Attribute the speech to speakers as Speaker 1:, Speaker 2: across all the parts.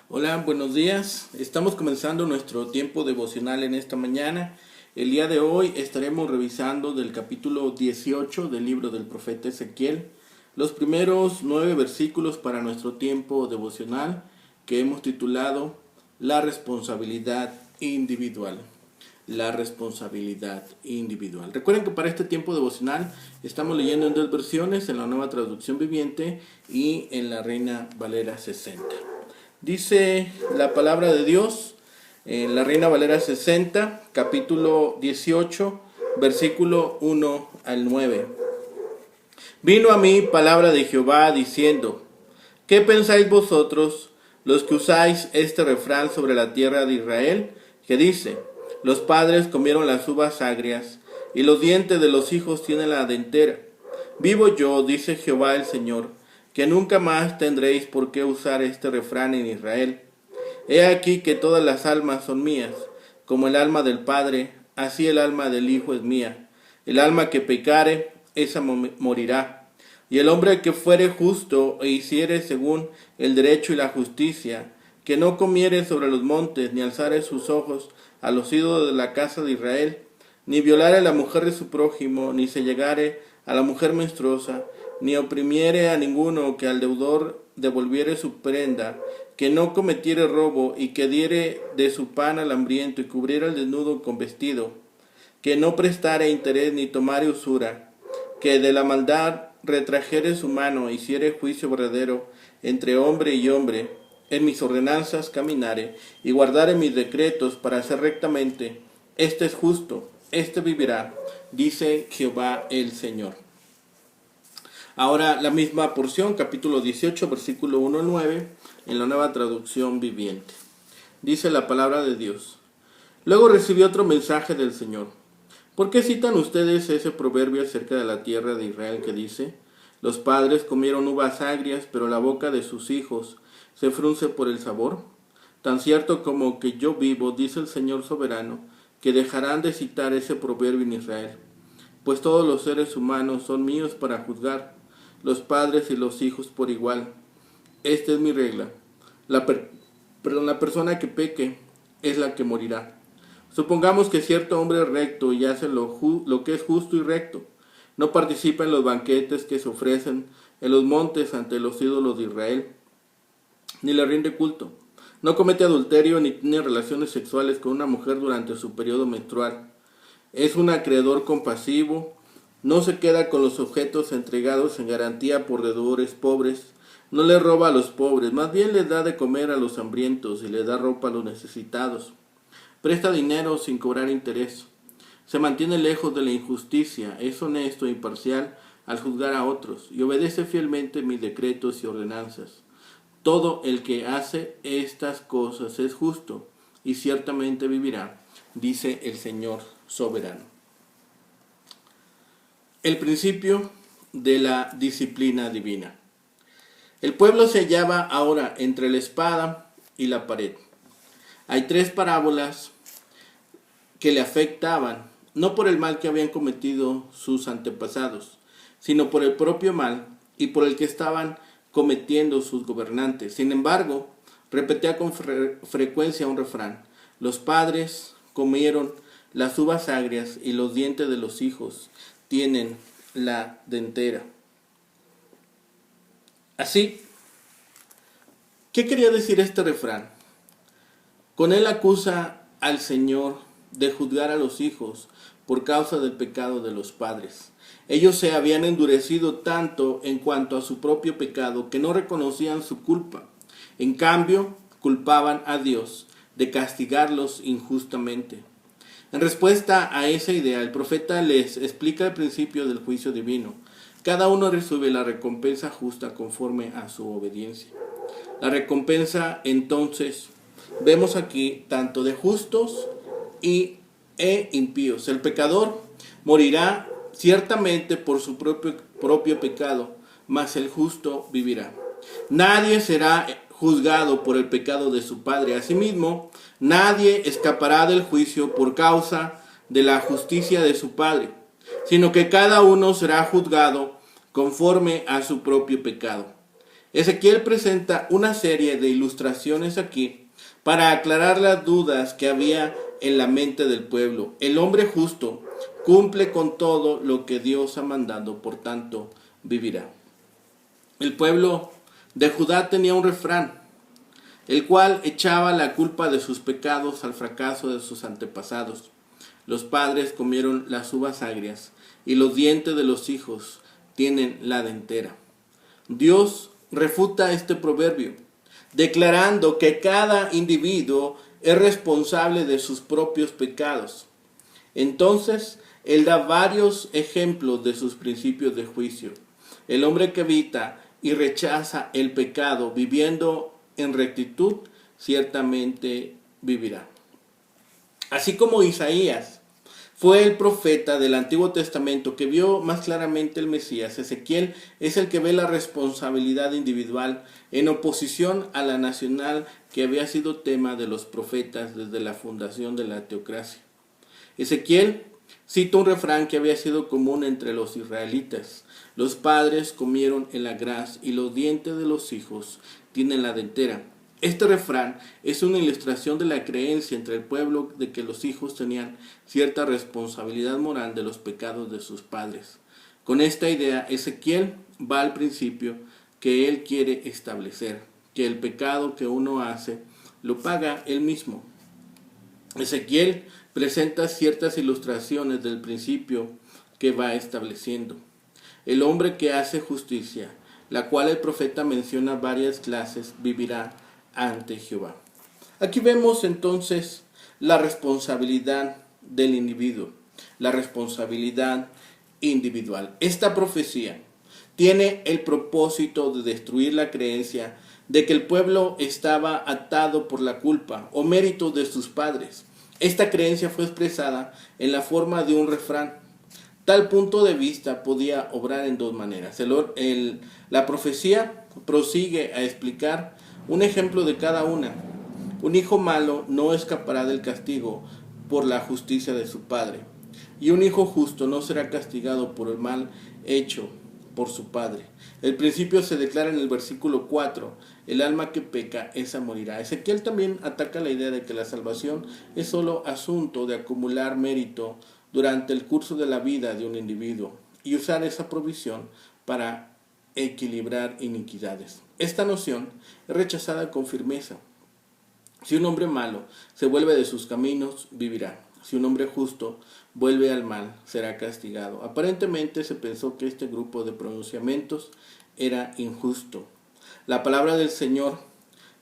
Speaker 1: Hola, buenos días. Estamos comenzando nuestro tiempo devocional en esta mañana. El día de hoy estaremos revisando del capítulo 18 del libro del profeta Ezequiel, los primeros 9 versículos para nuestro tiempo devocional que hemos titulado La responsabilidad individual. La responsabilidad individual. Recuerden que para este tiempo devocional estamos leyendo en dos versiones, en la Nueva Traducción Viviente y en la Reina Valera 60. Dice la palabra de Dios en la Reina Valera 60, capítulo 18, versículo 1 al 9. Vino a mí palabra de Jehová diciendo: ¿Qué pensáis vosotros, los que usáis este refrán sobre la tierra de Israel, que dice: los padres comieron las uvas agrias, y los dientes de los hijos tienen la dentera? Vivo yo, dice Jehová el Señor, que nunca más tendréis por qué usar este refrán en Israel. He aquí que todas las almas son mías, como el alma del Padre, así el alma del Hijo es mía. El alma que pecare, esa morirá. Y el hombre que fuere justo e hiciere según el derecho y la justicia, que no comiere sobre los montes, ni alzare sus ojos a los ídolos de la casa de Israel, ni violare a la mujer de su prójimo, ni se llegare a la mujer menstruosa, ni oprimiere a ninguno, que al deudor devolviere su prenda, que no cometiere robo, y que diere de su pan al hambriento, y cubriera al desnudo con vestido, que no prestare interés ni tomare usura, que de la maldad retrajere su mano, hiciere juicio verdadero entre hombre y hombre, en mis ordenanzas caminare, y guardare mis decretos para hacer rectamente, este es justo, este vivirá, dice Jehová el Señor. Ahora la misma porción, capítulo 18, versículo 1 al 9, en la Nueva Traducción Viviente. Dice la palabra de Dios: Luego recibí otro mensaje del Señor. ¿Por qué citan ustedes ese proverbio acerca de la tierra de Israel que dice: los padres comieron uvas agrias, pero la boca de sus hijos se frunce por el sabor? Tan cierto como que yo vivo, dice el Señor soberano, que dejarán de citar ese proverbio en Israel. Pues todos los seres humanos son míos para juzgar, los padres y los hijos por igual. Esta es mi regla. La persona que peque es la que morirá. Supongamos que cierto hombre recto y hace lo que es justo y recto, no participa en los banquetes que se ofrecen en los montes ante los ídolos de Israel, ni le rinde culto, no comete adulterio ni tiene relaciones sexuales con una mujer durante su periodo menstrual, es un acreedor compasivo, no se queda con los objetos entregados en garantía por deudores pobres, no le roba a los pobres, más bien les da de comer a los hambrientos y le da ropa a los necesitados. Presta dinero sin cobrar interés. Se mantiene lejos de la injusticia, es honesto e imparcial al juzgar a otros y obedece fielmente mis decretos y ordenanzas. Todo el que hace estas cosas es justo y ciertamente vivirá, dice el Señor soberano. El principio de la disciplina divina. El pueblo se hallaba ahora entre la espada y la pared. Hay tres parábolas que le afectaban, no por el mal que habían cometido sus antepasados, sino por el propio mal y por el que estaban cometiendo sus gobernantes. Sin embargo, repetía con frecuencia un refrán: los padres comieron las uvas agrias y los dientes de los hijos tienen la dentera. Así, ¿qué quería decir este refrán? Con él acusa al Señor de juzgar a los hijos por causa del pecado de los padres. Ellos se habían endurecido tanto en cuanto a su propio pecado que no reconocían su culpa. En cambio, culpaban a Dios de castigarlos injustamente. En respuesta a esa idea, el profeta les explica el principio del juicio divino. Cada uno recibe la recompensa justa conforme a su obediencia. La recompensa, entonces, vemos aquí tanto de justos e impíos. El pecador morirá ciertamente por su propio pecado, mas el justo vivirá. Nadie será juzgado por el pecado de su padre. Asimismo, nadie escapará del juicio por causa de la justicia de su padre, sino que cada uno será juzgado conforme a su propio pecado. Ezequiel presenta una serie de ilustraciones aquí para aclarar las dudas que había en la mente del pueblo. El hombre justo cumple con todo lo que Dios ha mandado, por tanto vivirá. El pueblo de Judá tenía un refrán, el cual echaba la culpa de sus pecados al fracaso de sus antepasados. Los padres comieron las uvas agrias y los dientes de los hijos tienen la dentera. Dios refuta este proverbio, declarando que cada individuo es responsable de sus propios pecados. Entonces, Él da varios ejemplos de sus principios de juicio. El hombre que evita y rechaza el pecado viviendo en rectitud, ciertamente vivirá. Así como Isaías fue el profeta del Antiguo Testamento que vio más claramente el Mesías, Ezequiel es el que ve la responsabilidad individual en oposición a la nacional que había sido tema de los profetas desde la fundación de la teocracia. Ezequiel cita un refrán que había sido común entre los israelitas: los padres comieron el agraz y los dientes de los hijos tienen la dentera. Este refrán es una ilustración de la creencia entre el pueblo de que los hijos tenían cierta responsabilidad moral de los pecados de sus padres. Con esta idea, Ezequiel va al principio que él quiere establecer, que el pecado que uno hace lo paga él mismo. Ezequiel presenta ciertas ilustraciones del principio que va estableciendo. El hombre que hace justicia, la cual el profeta menciona varias clases, vivirá ante Jehová. Aquí vemos entonces la responsabilidad del individuo, la responsabilidad individual. Esta profecía tiene el propósito de destruir la creencia de que el pueblo estaba atado por la culpa o méritos de sus padres. Esta creencia fue expresada en la forma de un refrán. Tal punto de vista podía obrar en dos maneras. La profecía prosigue a explicar un ejemplo de cada una. Un hijo malo no escapará del castigo por la justicia de su padre, y un hijo justo no será castigado por el mal hecho por su padre. El principio se declara en el versículo 4: el alma que peca, esa morirá. Ezequiel también ataca la idea de que la salvación es solo asunto de acumular mérito durante el curso de la vida de un individuo y usar esa provisión para equilibrar iniquidades. Esta noción es rechazada con firmeza. Si un hombre malo se vuelve de sus caminos, vivirá. Si un hombre justo vuelve al mal, será castigado. Aparentemente se pensó que este grupo de pronunciamientos era injusto. La palabra del Señor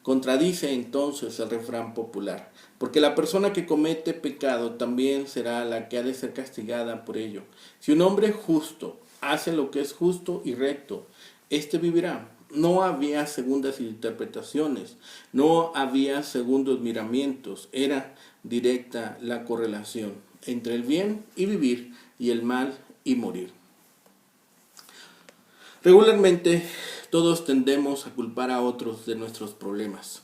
Speaker 1: contradice entonces el refrán popular, porque la persona que comete pecado también será la que ha de ser castigada por ello. Si un hombre justo hace lo que es justo y recto, éste vivirá. No había segundas interpretaciones, no había segundos miramientos, era directa la correlación entre el bien y vivir y el mal y morir. Regularmente todos tendemos a culpar a otros de nuestros problemas.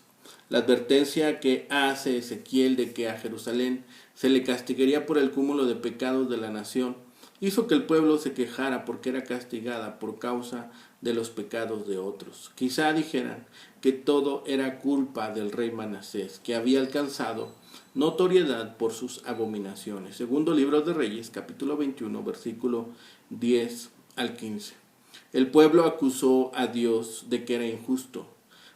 Speaker 1: La advertencia que hace Ezequiel de que a Jerusalén se le castigaría por el cúmulo de pecados de la nación hizo que el pueblo se quejara porque era castigada por causa de los pecados de otros. Quizá dijeran que todo era culpa del rey Manasés, que había alcanzado notoriedad por sus abominaciones. Segundo libro de Reyes, capítulo 21, versículo 10 al 15. El pueblo acusó a Dios de que era injusto.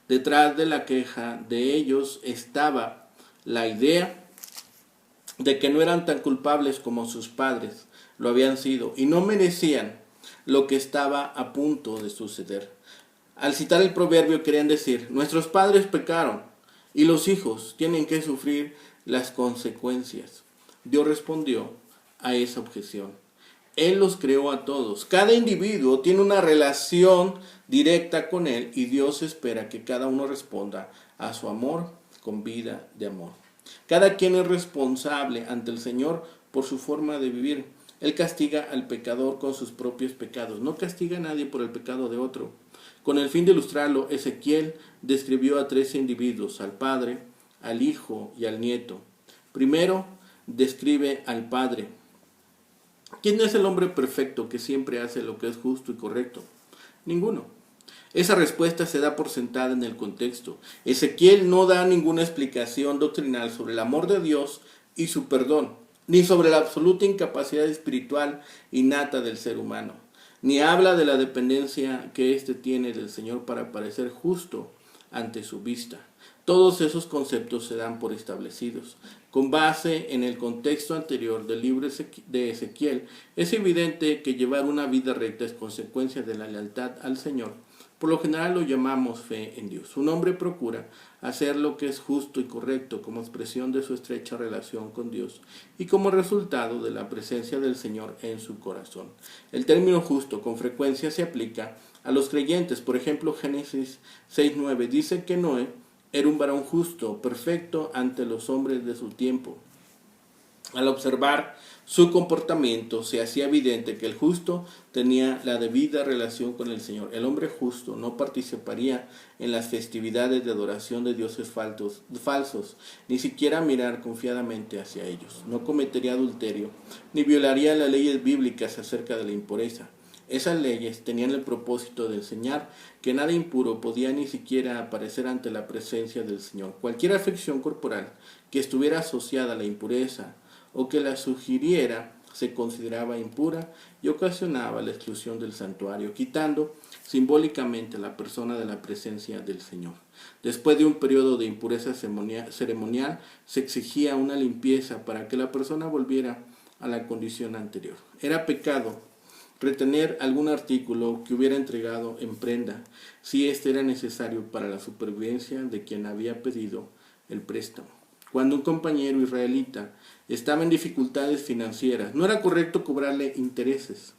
Speaker 1: Detrás de la queja de ellos estaba la idea de que no eran tan culpables como sus padres lo habían sido y no merecían lo que estaba a punto de suceder. Al citar el proverbio querían decir: nuestros padres pecaron y los hijos tienen que sufrir las consecuencias. Dios respondió a esa objeción. Él los creó a todos. Cada individuo tiene una relación directa con Él y Dios espera que cada uno responda a su amor con vida de amor. Cada quien es responsable ante el Señor por su forma de vivir. Él castiga al pecador con sus propios pecados. No castiga a nadie por el pecado de otro. Con el fin de ilustrarlo, Ezequiel describió a 3 individuos: al padre, al hijo y al nieto. Primero, describe al padre. ¿Quién es el hombre perfecto que siempre hace lo que es justo y correcto? Ninguno. Esa respuesta se da por sentada en el contexto. Ezequiel no da ninguna explicación doctrinal sobre el amor de Dios y su perdón, ni sobre la absoluta incapacidad espiritual innata del ser humano, ni habla de la dependencia que éste tiene del Señor para parecer justo ante su vista. Todos esos conceptos se dan por establecidos. Con base en el contexto anterior del libro de Ezequiel, es evidente que llevar una vida recta es consecuencia de la lealtad al Señor. Por lo general lo llamamos fe en Dios. Un hombre procura hacer lo que es justo y correcto como expresión de su estrecha relación con Dios y como resultado de la presencia del Señor en su corazón. El término justo con frecuencia se aplica a los creyentes. Por ejemplo, Génesis 6:9 dice que Noé era un varón justo, perfecto ante los hombres de su tiempo. Al observar su comportamiento, se hacía evidente que el justo tenía la debida relación con el Señor. El hombre justo no participaría en las festividades de adoración de dioses falsos, ni siquiera mirar confiadamente hacia ellos. No cometería adulterio, ni violaría las leyes bíblicas acerca de la impureza. Esas leyes tenían el propósito de enseñar que nada impuro podía ni siquiera aparecer ante la presencia del Señor. Cualquier afección corporal que estuviera asociada a la impureza o que la sugiriera se consideraba impura y ocasionaba la exclusión del santuario, quitando simbólicamente a la persona de la presencia del Señor. Después de un periodo de impureza ceremonial, se exigía una limpieza para que la persona volviera a la condición anterior. Era pecado retener algún artículo que hubiera entregado en prenda, si éste era necesario para la supervivencia de quien había pedido el préstamo. Cuando un compañero israelita estaba en dificultades financieras, no era correcto cobrarle intereses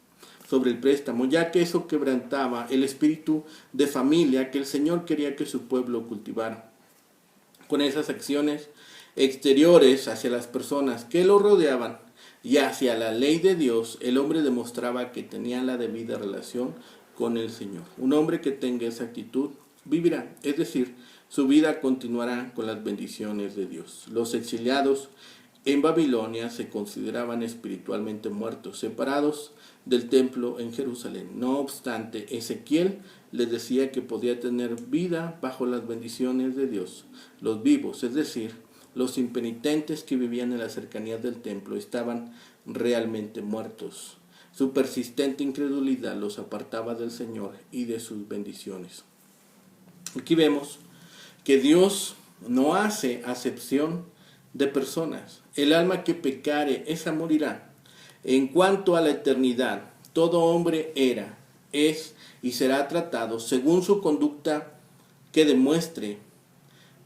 Speaker 1: sobre el préstamo, ya que eso quebrantaba el espíritu de familia que el Señor quería que su pueblo cultivara. Con esas acciones exteriores hacia las personas que lo rodeaban y hacia la ley de Dios, el hombre demostraba que tenía la debida relación con el Señor. Un hombre que tenga esa actitud vivirá, es decir, su vida continuará con las bendiciones de Dios. Los exiliados en Babilonia se consideraban espiritualmente muertos, separados del templo en Jerusalén. No obstante, Ezequiel les decía que podía tener vida bajo las bendiciones de Dios. Los vivos, es decir, los impenitentes que vivían en las cercanías del templo, estaban realmente muertos. Su persistente incredulidad los apartaba del Señor y de sus bendiciones. Aquí vemos que Dios no hace acepción de personas. El alma que pecare, esa morirá. En cuanto a la eternidad, todo hombre era, es y será tratado según su conducta que demuestre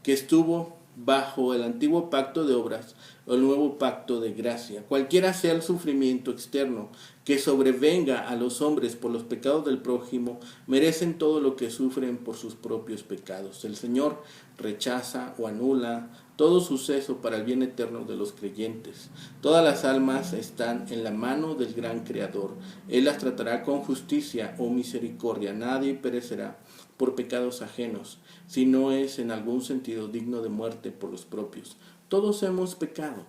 Speaker 1: que estuvo bajo el antiguo pacto de obras o el nuevo pacto de gracia. Cualquiera sea el sufrimiento externo que sobrevenga a los hombres por los pecados del prójimo, merecen todo lo que sufren por sus propios pecados. El Señor rechaza o anula todo suceso para el bien eterno de los creyentes. Todas las almas están en la mano del gran Creador. Él las tratará con justicia o misericordia. Nadie perecerá por pecados ajenos, si no es en algún sentido digno de muerte por los propios. Todos hemos pecado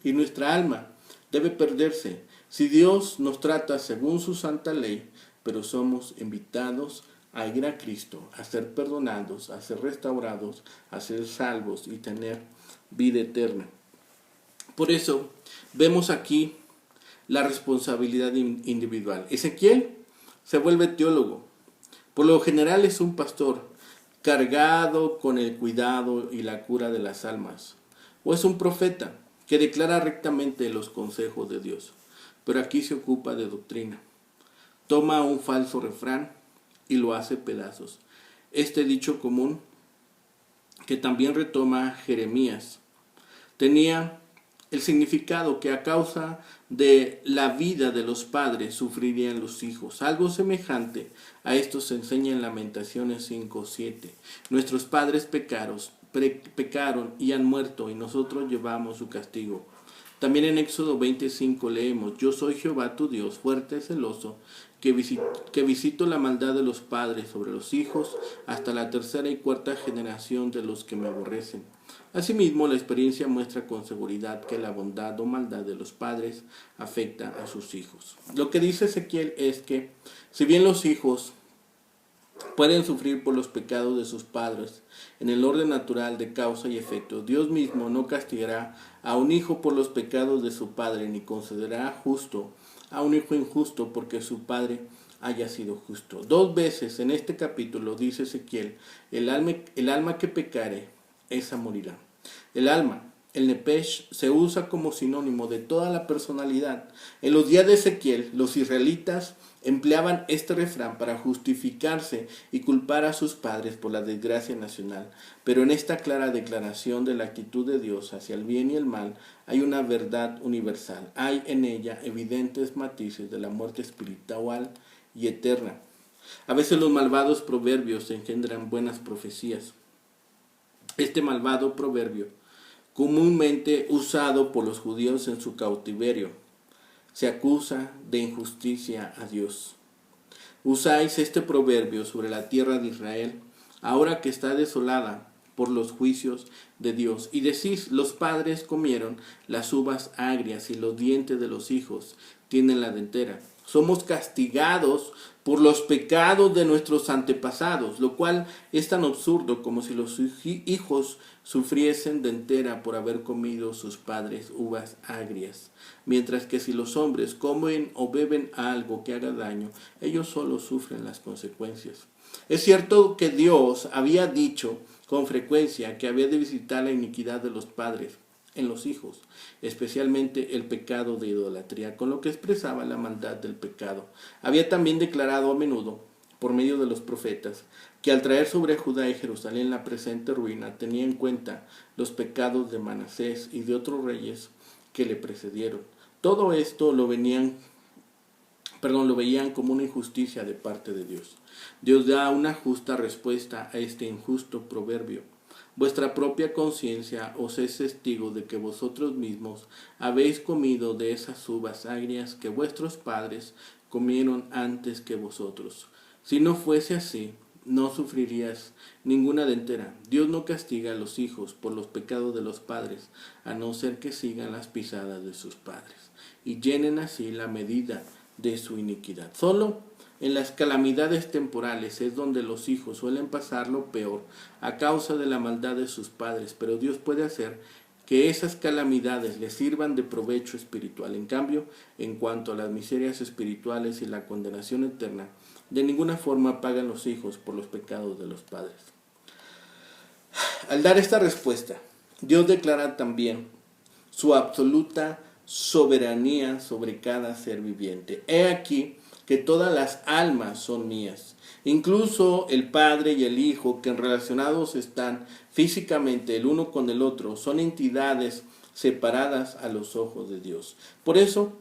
Speaker 1: y nuestra alma debe perderse si Dios nos trata según su santa ley, pero somos invitados a ir a Cristo, a ser perdonados, a ser restaurados, a ser salvos y tener vida eterna. Por eso vemos aquí la responsabilidad individual. Ezequiel se vuelve teólogo. Por lo general es un pastor cargado con el cuidado y la cura de las almas. O es un profeta que declara rectamente los consejos de Dios. Pero aquí se ocupa de doctrina. Toma un falso refrán y lo hace pedazos. Este dicho común, que también retoma Jeremías, tenía el significado que a causa de la vida de los padres sufrirían los hijos. Algo semejante a esto se enseña en Lamentaciones 5:7. Nuestros padres pecaron y han muerto, y nosotros llevamos su castigo. También en Éxodo 25 leemos: Yo soy Jehová tu Dios, fuerte y celoso, que visito la maldad de los padres sobre los hijos hasta la tercera y cuarta generación de los que me aborrecen. Asimismo, la experiencia muestra con seguridad que la bondad o maldad de los padres afecta a sus hijos. Lo que dice Ezequiel es que, si bien los hijos pueden sufrir por los pecados de sus padres. En el orden natural de causa y efecto, Dios mismo no castigará a un hijo por los pecados de su padre, ni concederá justo a un hijo injusto porque su padre haya sido justo. 2 veces en este capítulo dice Ezequiel, el alma que pecare, esa morirá. El alma, el nepesh, se usa como sinónimo de toda la personalidad. En los días de Ezequiel, los israelitas empleaban este refrán para justificarse y culpar a sus padres por la desgracia nacional. Pero en esta clara declaración de la actitud de Dios hacia el bien y el mal hay una verdad universal. Hay en ella evidentes matices de la muerte espiritual y eterna. A veces los malvados proverbios engendran buenas profecías. Este malvado proverbio, comúnmente usado por los judíos en su cautiverio, se acusa de injusticia a Dios. Usáis este proverbio sobre la tierra de Israel, ahora que está desolada por los juicios de Dios, y decís, los padres comieron las uvas agrias y los dientes de los hijos tienen la dentera. Somos castigados por los pecados de nuestros antepasados, lo cual es tan absurdo como si los hijos sufriesen dentera por haber comido sus padres uvas agrias, mientras que si los hombres comen o beben algo que haga daño, ellos solo sufren las consecuencias. Es cierto que Dios había dicho con frecuencia que había de visitar la iniquidad de los padres en los hijos, especialmente el pecado de idolatría, con lo que expresaba la maldad del pecado. Había también declarado a menudo, por medio de los profetas, que al traer sobre Judá y Jerusalén la presente ruina, tenía en cuenta los pecados de Manasés y de otros reyes que le precedieron. Todo esto lo veían como una injusticia de parte de Dios. Dios da una justa respuesta a este injusto proverbio. Vuestra propia conciencia os es testigo de que vosotros mismos habéis comido de esas uvas agrias que vuestros padres comieron antes que vosotros. Si no fuese así, no sufrirías ninguna dentera. Dios no castiga a los hijos por los pecados de los padres, a no ser que sigan las pisadas de sus padres y llenen así la medida de su iniquidad. Solo en las calamidades temporales es donde los hijos suelen pasar lo peor a causa de la maldad de sus padres, pero Dios puede hacer que esas calamidades les sirvan de provecho espiritual. En cambio, en cuanto a las miserias espirituales y la condenación eterna, de ninguna forma pagan los hijos por los pecados de los padres. Al dar esta respuesta, Dios declara también su absoluta soberanía sobre cada ser viviente. He aquí que todas las almas son mías, incluso el Padre y el Hijo, que relacionados están físicamente el uno con el otro, son entidades separadas a los ojos de Dios. Por eso,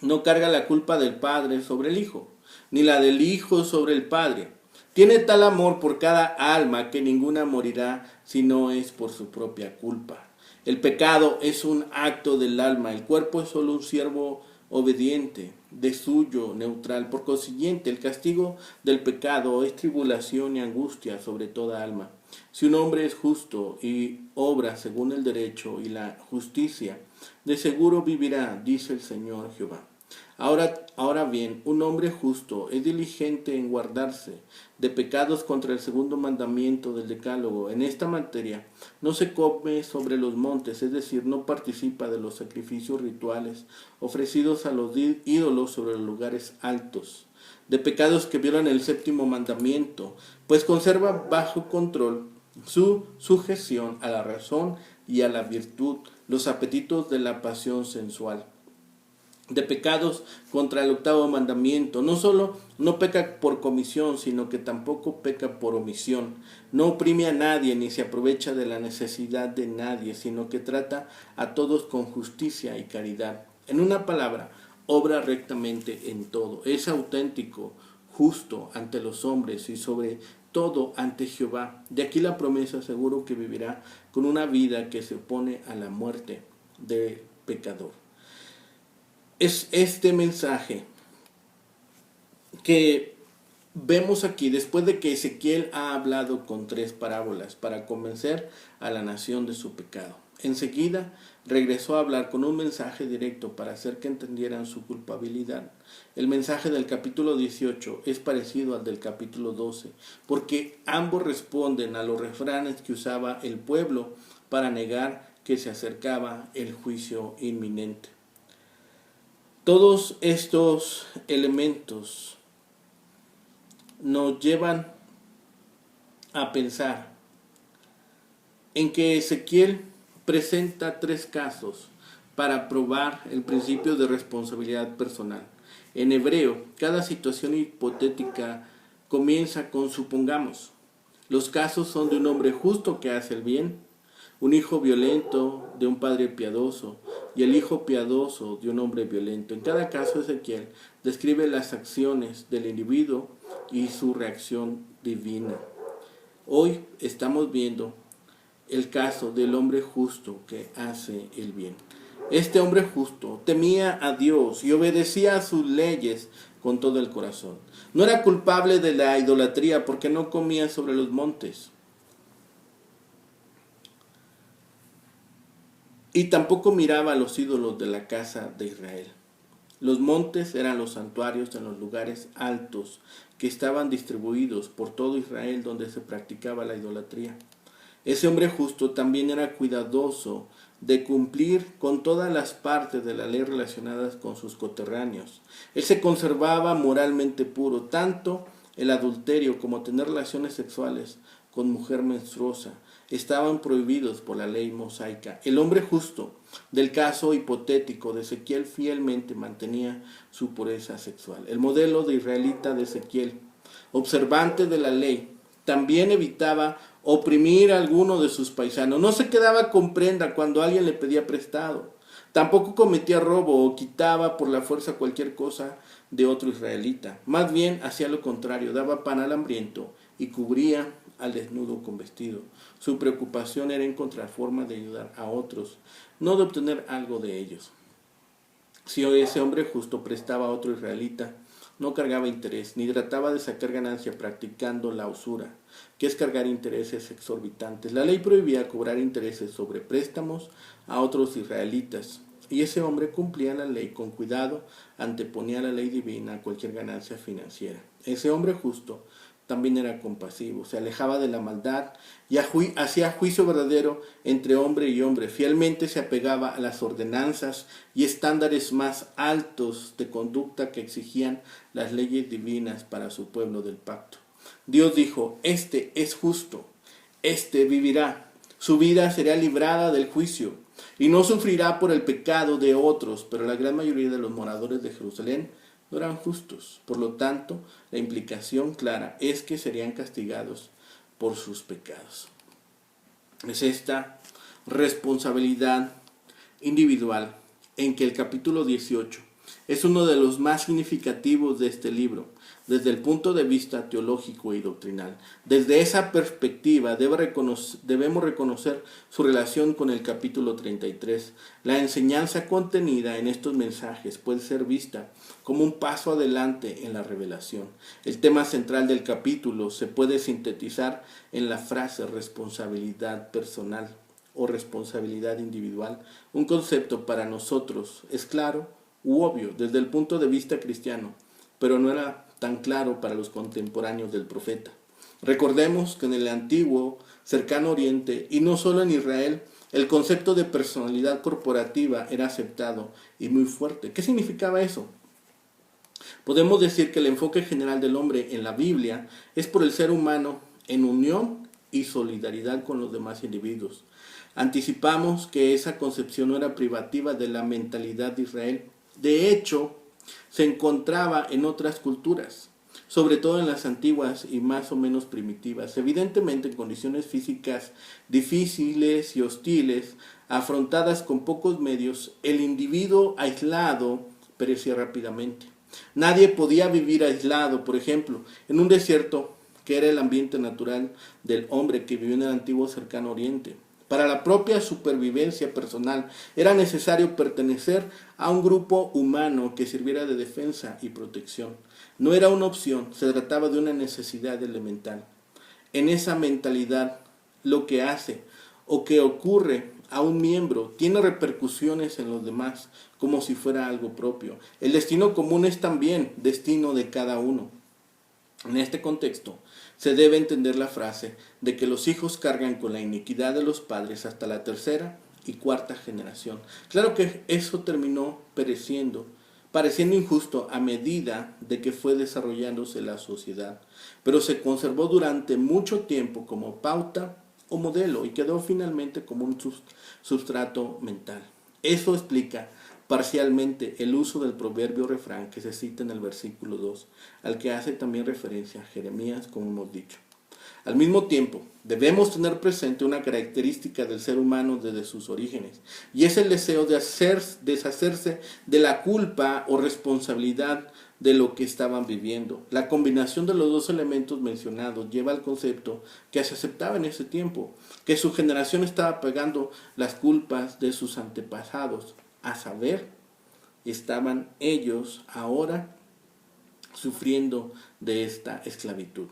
Speaker 1: no carga la culpa del Padre sobre el Hijo, ni la del Hijo sobre el Padre. Tiene tal amor por cada alma que ninguna morirá si no es por su propia culpa. El pecado es un acto del alma, el cuerpo es solo un siervo obediente, de suyo, neutral. Por consiguiente, el castigo del pecado es tribulación y angustia sobre toda alma. Si un hombre es justo y obra según el derecho y la justicia, de seguro vivirá, dice el Señor Jehová. Ahora bien, un hombre justo es diligente en guardarse de pecados contra el segundo mandamiento del Decálogo. En esta materia no se come sobre los montes, es decir, no participa de los sacrificios rituales ofrecidos a los ídolos sobre los lugares altos, de pecados que violan el séptimo mandamiento, pues conserva bajo control su sujeción a la razón y a la virtud, los apetitos de la pasión sensual. De pecados contra el octavo mandamiento. No solo no peca por comisión, sino que tampoco peca por omisión. No oprime a nadie ni se aprovecha de la necesidad de nadie, sino que trata a todos con justicia y caridad. En una palabra, obra rectamente en todo. Es auténtico, justo ante los hombres y sobre todo ante Jehová. De aquí la promesa, seguro que vivirá con una vida que se opone a la muerte del pecador. Es este mensaje que vemos aquí, después de que Ezequiel ha hablado con 3 parábolas para convencer a la nación de su pecado, enseguida regresó a hablar con un mensaje directo para hacer que entendieran su culpabilidad. El mensaje del capítulo 18 es parecido al del capítulo 12, porque ambos responden a los refranes que usaba el pueblo para negar que se acercaba el juicio inminente. Todos estos elementos nos llevan a pensar en que Ezequiel presenta 3 casos para probar el principio de responsabilidad personal. En hebreo, cada situación hipotética comienza con supongamos. Los casos son de un hombre justo que hace el bien, un hijo violento de un padre piadoso y el hijo piadoso de un hombre violento. En cada caso, Ezequiel describe las acciones del individuo y su reacción divina. Hoy estamos viendo el caso del hombre justo que hace el bien. Este hombre justo temía a Dios y obedecía a sus leyes con todo el corazón. No era culpable de la idolatría porque no comía sobre los montes. Y tampoco miraba a los ídolos de la casa de Israel. Los montes eran los santuarios en los lugares altos que estaban distribuidos por todo Israel donde se practicaba la idolatría. Ese hombre justo también era cuidadoso de cumplir con todas las partes de la ley relacionadas con sus coterráneos. Él se conservaba moralmente puro, tanto el adulterio como tener relaciones sexuales con mujer menstruosa estaban prohibidos por la ley mosaica. El hombre justo del caso hipotético de Ezequiel fielmente mantenía su pureza sexual. El modelo de israelita de Ezequiel, observante de la ley, también evitaba oprimir a alguno de sus paisanos. No se quedaba con prenda cuando alguien le pedía prestado. Tampoco cometía robo o quitaba por la fuerza cualquier cosa de otro israelita. Más bien hacía lo contrario, daba pan al hambriento y cubría al desnudo con vestido. Su preocupación era encontrar formas de ayudar a otros, no de obtener algo de ellos. Si ese hombre justo prestaba a otro israelita, no cargaba interés, ni trataba de sacar ganancia practicando la usura, que es cargar intereses exorbitantes. La ley prohibía cobrar intereses sobre préstamos a otros israelitas, y ese hombre cumplía la ley con cuidado, anteponía la ley divina a cualquier ganancia financiera. Ese hombre justo también era compasivo, se alejaba de la maldad y hacía juicio verdadero entre hombre y hombre. Fielmente se apegaba a las ordenanzas y estándares más altos de conducta que exigían las leyes divinas para su pueblo del pacto. Dios dijo: este es justo, este vivirá, su vida será librada del juicio y no sufrirá por el pecado de otros. Pero la gran mayoría de los moradores de Jerusalén no eran justos. Por lo tanto, la implicación clara es que serían castigados por sus pecados. Es esta responsabilidad individual en que el capítulo 18 es uno de los más significativos de este libro, desde el punto de vista teológico y doctrinal. Desde esa perspectiva debemos reconocer su relación con el capítulo 33. La enseñanza contenida en estos mensajes puede ser vista como un paso adelante en la revelación. El tema central del capítulo se puede sintetizar en la frase responsabilidad personal o responsabilidad individual. Un concepto para nosotros es claro u obvio desde el punto de vista cristiano, pero no era tan claro para los contemporáneos del profeta. Recordemos que en el antiguo cercano oriente, y no solo en Israel, el concepto de personalidad corporativa era aceptado y muy fuerte. ¿Qué significaba eso? Podemos decir que el enfoque general del hombre en la Biblia es por el ser humano en unión y solidaridad con los demás individuos. Anticipamos que esa concepción no era privativa de la mentalidad de Israel. De hecho, se encontraba en otras culturas, sobre todo en las antiguas y más o menos primitivas. Evidentemente, en condiciones físicas difíciles y hostiles, afrontadas con pocos medios, el individuo aislado perecía rápidamente. Nadie podía vivir aislado, por ejemplo, en un desierto que era el ambiente natural del hombre que vivió en el antiguo cercano oriente. Para la propia supervivencia personal era necesario pertenecer a un grupo humano que sirviera de defensa y protección. No era una opción, se trataba de una necesidad elemental. En esa mentalidad, lo que hace o que ocurre a un miembro tiene repercusiones en los demás, como si fuera algo propio. El destino común es también destino de cada uno. En este contexto, se debe entender la frase de que los hijos cargan con la iniquidad de los padres hasta la tercera y cuarta generación. Claro que eso terminó pareciendo injusto a medida de que fue desarrollándose la sociedad, pero se conservó durante mucho tiempo como pauta o modelo y quedó finalmente como un sustrato mental. Eso explica parcialmente el uso del proverbio refrán que se cita en el versículo 2, al que hace también referencia a Jeremías, como hemos dicho. Al mismo tiempo, debemos tener presente una característica del ser humano desde sus orígenes, y es el deseo de deshacerse de la culpa o responsabilidad de lo que estaban viviendo. La combinación de los dos elementos mencionados lleva al concepto que se aceptaba en ese tiempo, que su generación estaba pagando las culpas de sus antepasados, a saber, estaban ellos ahora sufriendo de esta esclavitud.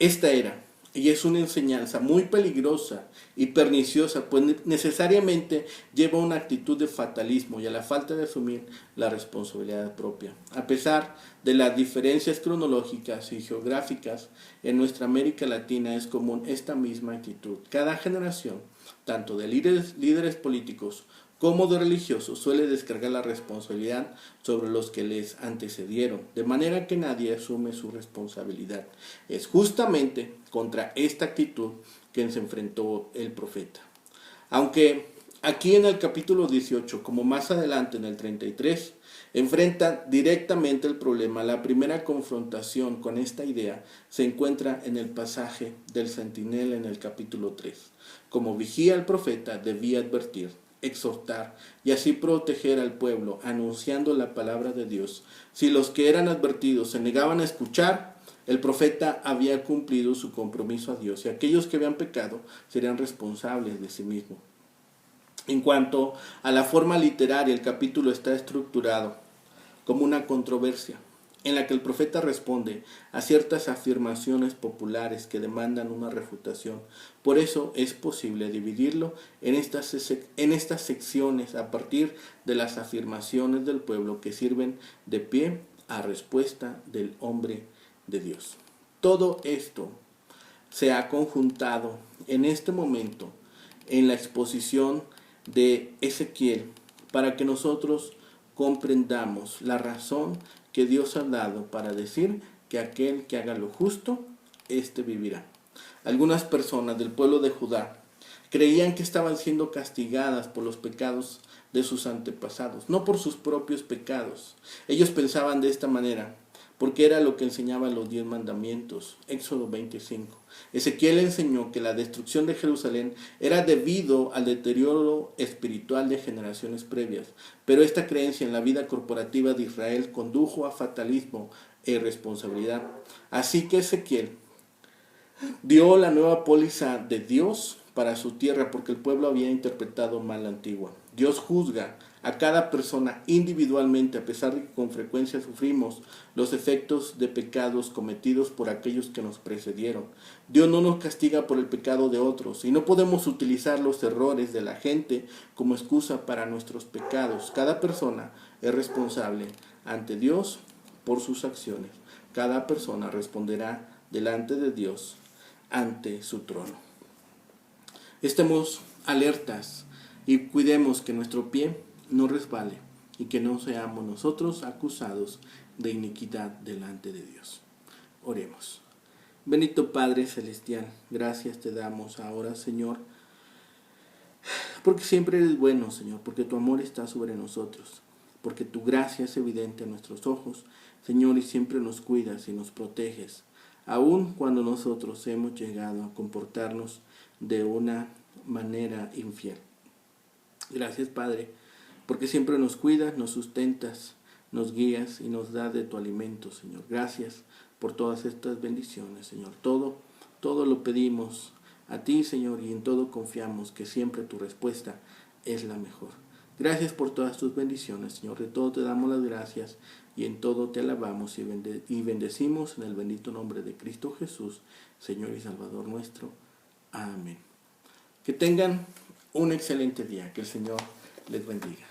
Speaker 1: Esta era, y es una enseñanza muy peligrosa y perniciosa, pues necesariamente lleva a una actitud de fatalismo y a la falta de asumir la responsabilidad propia. A pesar de las diferencias cronológicas y geográficas, en nuestra América Latina es común esta misma actitud. Cada generación, tanto de líderes políticos como de religiosos, suele descargar la responsabilidad sobre los que les antecedieron, de manera que nadie asume su responsabilidad. Es justamente contra esta actitud que se enfrentó el profeta. Aunque aquí en el capítulo 18, como más adelante en el 33, enfrenta directamente el problema, la primera confrontación con esta idea se encuentra en el pasaje del centinela en el capítulo 3. Como vigía el profeta debía advertir, exhortar y así proteger al pueblo, anunciando la palabra de Dios. Si los que eran advertidos se negaban a escuchar, el profeta había cumplido su compromiso a Dios y aquellos que habían pecado serían responsables de sí mismos. En cuanto a la forma literaria, el capítulo está estructurado como una controversia en la que el profeta responde a ciertas afirmaciones populares que demandan una refutación. Por eso es posible dividirlo en estas secciones a partir de las afirmaciones del pueblo que sirven de pie a respuesta del hombre de Dios. Todo esto se ha conjuntado en este momento en la exposición de Ezequiel para que nosotros comprendamos la razón que Dios ha dado para decir que aquel que haga lo justo, éste vivirá. Algunas personas del pueblo de Judá creían que estaban siendo castigadas por los pecados de sus antepasados, no por sus propios pecados. Ellos pensaban de esta manera, porque era lo que enseñaban los 10 mandamientos. Éxodo 25. Ezequiel enseñó que la destrucción de Jerusalén era debido al deterioro espiritual de generaciones previas, pero esta creencia en la vida corporativa de Israel condujo a fatalismo e irresponsabilidad. Así que Ezequiel dio la nueva póliza de Dios para su tierra porque el pueblo había interpretado mal la antigua. Dios juzga a cada persona individualmente, a pesar de que con frecuencia sufrimos los efectos de pecados cometidos por aquellos que nos precedieron. Dios no nos castiga por el pecado de otros y no podemos utilizar los errores de la gente como excusa para nuestros pecados. Cada persona es responsable ante Dios por sus acciones. Cada persona responderá delante de Dios ante su trono. Estemos alertas y cuidemos que nuestro pie no resbale y que no seamos nosotros acusados de iniquidad delante de Dios. Oremos. Bendito Padre Celestial, gracias te damos ahora, Señor, porque siempre eres bueno, Señor, porque tu amor está sobre nosotros, porque tu gracia es evidente a nuestros ojos, Señor, y siempre nos cuidas y nos proteges, aun cuando nosotros hemos llegado a comportarnos de una manera infiel. Gracias, Padre, porque siempre nos cuidas, nos sustentas, nos guías y nos das de tu alimento, Señor. Gracias por todas estas bendiciones, Señor. Todo lo pedimos a ti, Señor, y en todo confiamos que siempre tu respuesta es la mejor. Gracias por todas tus bendiciones, Señor. De todo te damos las gracias y en todo te alabamos y bendecimos en el bendito nombre de Cristo Jesús, Señor y Salvador nuestro. Amén. Que tengan un excelente día. Que el Señor les bendiga.